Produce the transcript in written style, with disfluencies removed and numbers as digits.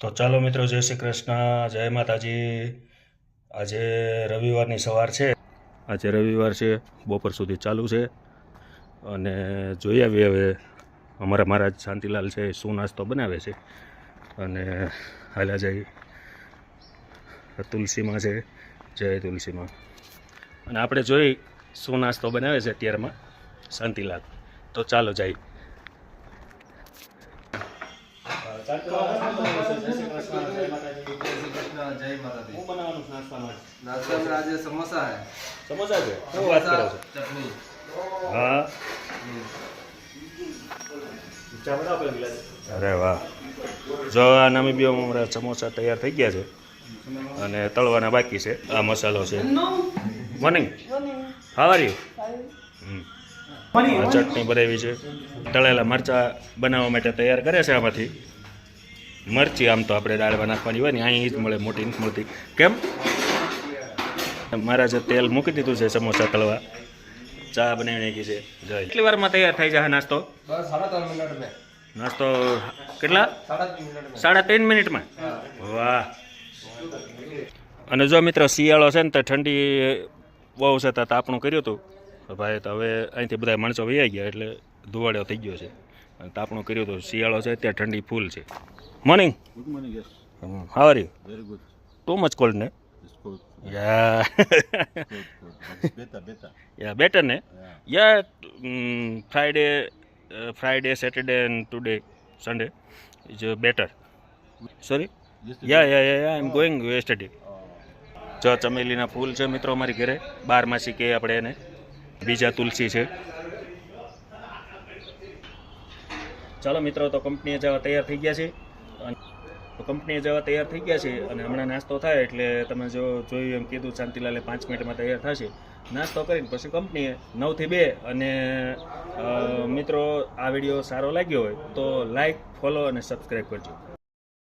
તો ચાલો મિત્રો, જય શ્રી કૃષ્ણ, જય માતાજી. આજે રવિવારની સવાર છે. આજે રવિવાર છે, બપોર સુધી ચાલુ છે અને જોઈ આવીએ હવે અમારા મહારાજ શાંતિલાલ છે શું નાસ્તો બનાવે છે. અને હાલ્યા જઈ તુલસીમાં છે, જય તુલસીમાં. અને આપણે જોઈ શું નાસ્તો બનાવે છે અત્યારમાં શાંતિલાલ. તો ચાલો જઈ. આજે સમોસા હે. સમોસા છે? શું વાત કરો છો? ચટણી. હા. અરે વાહ. જો આ નામીબીઓમાં અમારા સમોસા તૈયાર થઈ ગયા છે અને તળવાના બાકી છે. આ મસાલો છે. Morning, how are you? ચટણી બનાવી છે. તળેલા મરચાં બનાવવા માટે તૈયાર કરે છે. આમાંથી મરચી આમ તો આપણે દાળમાં નાખવાની હોય ને, અહીં જ મળે, મોટી નથી મળતી. કેમ? મારા જે તેલ મૂકી દીધું છે સમોસા તળવા. ચા બનાવી નાખી છે. જય. કેટલી વારમાં તૈયાર થઈ જાય નાસ્તો? બસ 3.5 મિનિટ में. નાસ્તો કેટલા? 3.5 મિનિટમાં. વાહ. અને જો મિત્રો, શિયાળો છે ને તો ઠંડી બહુ છે, તો તાપણું કર્યું હતું ભાઈ. તો હવે અહીંથી બધા માણસો વહી ગયા એટલે ધુવાડો થઈ ગયો છે. અને તાપણું કર્યું હતું. શિયાળો છે ત્યાં ઠંડી ફૂલ છે. Morning. Good morning, yes. How are you? Very good. Too much cold ને? It's cold. Yeah Cold. But it's better. Yeah better ને? Yeah. Yeah Friday Saturday and today Sunday is better. Sorry? Yesterday. Yeah I am going yesterday. જો ચમેલીના ફૂલ છે મિત્રો અમારી ઘરે. 12માસી કહીએ આપણે એને. બીજા તુલસી છે. ચાલો મિત્રો, તો કંપનીએ જવા તૈયાર થઈ ગયા છે. અને હમણાં નાસ્તો થાય એટલે તમે જો જોયું એમ કીધું શાંતિલાલે 5 મિનિટમાં તૈયાર થશે. નાસ્તો કરીને પછી કંપનીએ 9 થી 2. અને મિત્રો, આ વિડીયો સારો લાગ્યો હોય તો લાઈક, ફોલો અને સબસ્ક્રાઈબ કરજો.